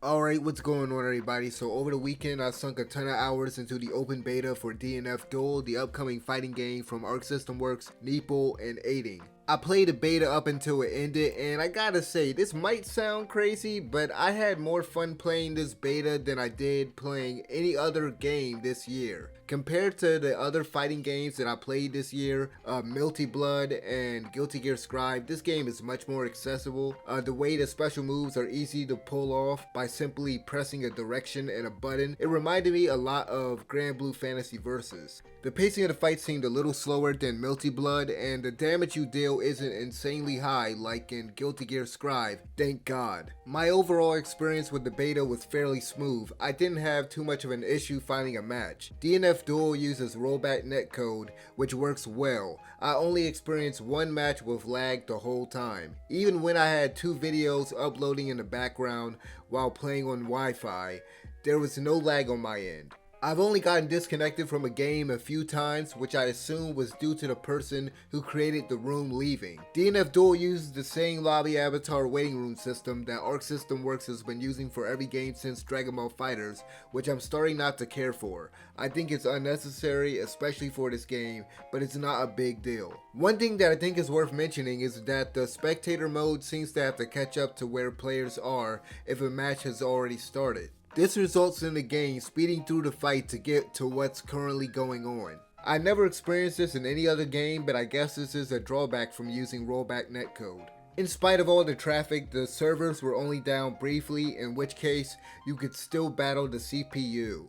Alright, what's going on everybody? So over the weekend I sunk a ton of hours into the open beta for DNF Duel, the upcoming fighting game from Arc System Works, Neeple, and Aiding. I played the beta up until it ended, and I gotta say, this might sound crazy, but I had more fun playing this beta than I did playing any other game this year. Compared to the other fighting games that I played this year, Melty Blood and Guilty Gear Scribe, this game is much more accessible. The way the special moves are easy to pull off by simply pressing a direction and a button. It reminded me a lot of Grand Blue Fantasy Versus. The pacing of the fight seemed a little slower than Melty Blood, and the damage you deal isn't insanely high like in Guilty Gear Scribe, thank God. My overall experience with the beta was fairly smooth. I didn't have too much of an issue finding a match. DNF Duel uses rollback netcode, which works well. I only experienced one match with lag the whole time. Even when I had two videos uploading in the background while playing on Wi-Fi, there was no lag on my end. I've only gotten disconnected from a game a few times, which I assume was due to the person who created the room leaving. DNF Duel uses the same lobby avatar waiting room system that Arc System Works has been using for every game since Dragon Ball FighterZ, which I'm starting not to care for. I think it's unnecessary, especially for this game, but it's not a big deal. One thing that I think is worth mentioning is that the Spectator Mode seems to have to catch up to where players are if a match has already started. This results in the game speeding through the fight to get to what's currently going on. I never experienced this in any other game, but I guess this is a drawback from using rollback netcode. In spite of all the traffic, the servers were only down briefly, in which case you could still battle the CPU.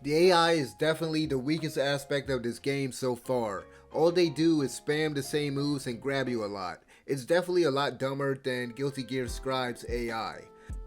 The AI is definitely the weakest aspect of this game so far. All they do is spam the same moves and grab you a lot. It's definitely a lot dumber than Guilty Gear Scribe's AI.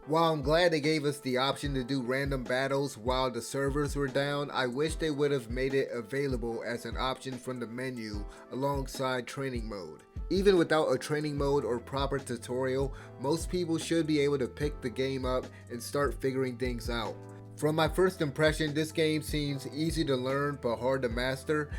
While I'm glad they gave us the option to do random battles while the servers were down, I wish they would have made it available as an option from the menu alongside training mode. Even without a training mode or proper tutorial, most people should be able to pick the game up and start figuring things out. From my first impression, this game seems easy to learn but hard to master.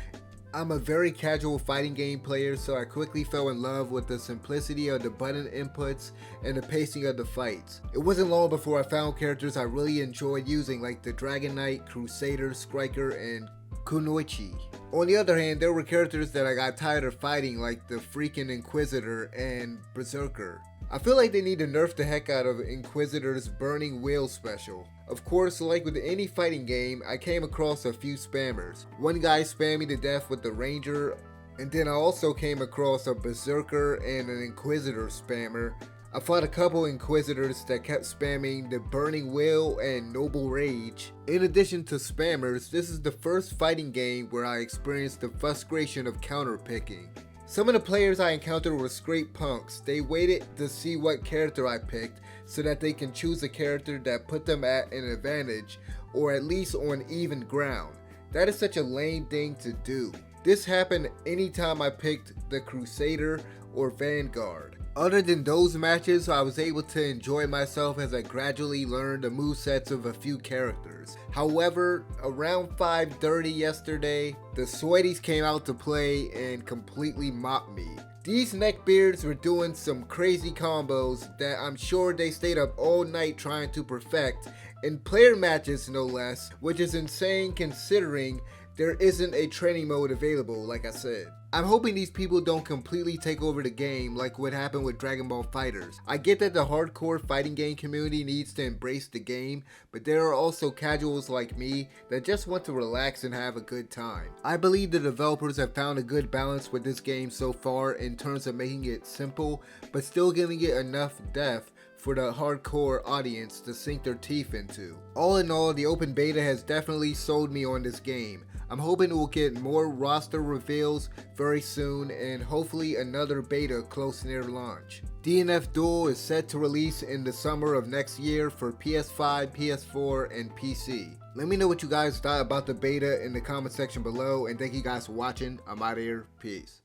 I'm a very casual fighting game player, so I quickly fell in love with the simplicity of the button inputs and the pacing of the fights. It wasn't long before I found characters I really enjoyed using, like the Dragon Knight, Crusader, Striker, and Kunoichi. On the other hand, there were characters that I got tired of fighting, like the freaking Inquisitor and Berserker. I feel like they need to nerf the heck out of Inquisitor's Burning Wheel special. Of course, like with any fighting game, I came across a few spammers. One guy spammed me to death with the Ranger, and then I also came across a Berserker and an Inquisitor spammer. I fought a couple Inquisitors that kept spamming the Burning Wheel and Noble Rage. In addition to spammers, this is the first fighting game where I experienced the frustration of counterpicking. Some of the players I encountered were straight punks. They waited to see what character I picked so that they can choose a character that put them at an advantage or at least on even ground. That is such a lame thing to do. This happened anytime I picked the Crusader or Vanguard. Other than those matches, I was able to enjoy myself as I gradually learned the movesets of a few characters. However, around 5:30 yesterday, the Sweaties came out to play and completely mopped me. These neckbeards were doing some crazy combos that I'm sure they stayed up all night trying to perfect, in player matches no less, which is insane considering there isn't a training mode available, like I said. I'm hoping these people don't completely take over the game like what happened with Dragon Ball FighterZ. I get that the hardcore fighting game community needs to embrace the game, but there are also casuals like me that just want to relax and have a good time. I believe the developers have found a good balance with this game so far in terms of making it simple, but still giving it enough depth for the hardcore audience to sink their teeth into. All in all, the open beta has definitely sold me on this game. I'm hoping we'll get more roster reveals very soon and hopefully another beta close near launch. DNF Duel is set to release in the summer of next year for PS5, PS4, and PC. Let me know what you guys thought about the beta in the comment section below, and thank you guys for watching. I'm out of here. Peace.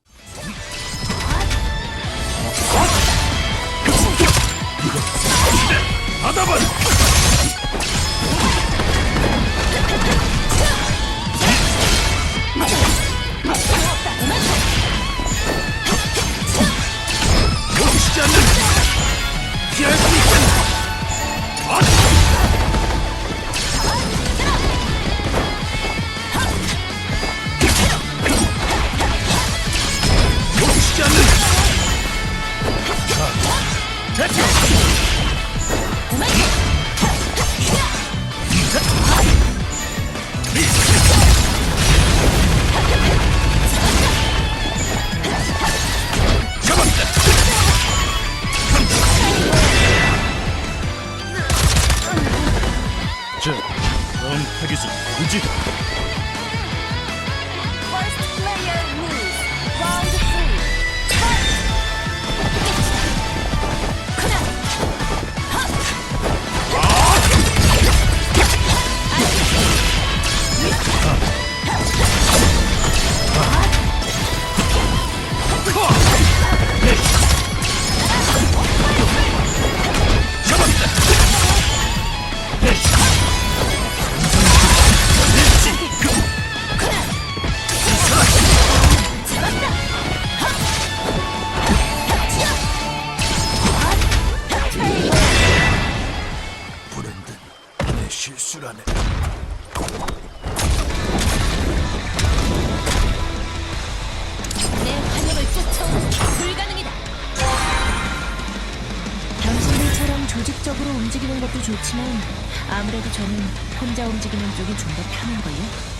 Just 자, 다음 타깃은 우지다. First player moves. Round 3. 브랜든, 내 실수라네. 내 환영을 쫓아오는 불가능이다. 당신들처럼 조직적으로 움직이는 것도 좋지만 아무래도 저는 혼자 움직이는 쪽이 좀 더 편한걸요.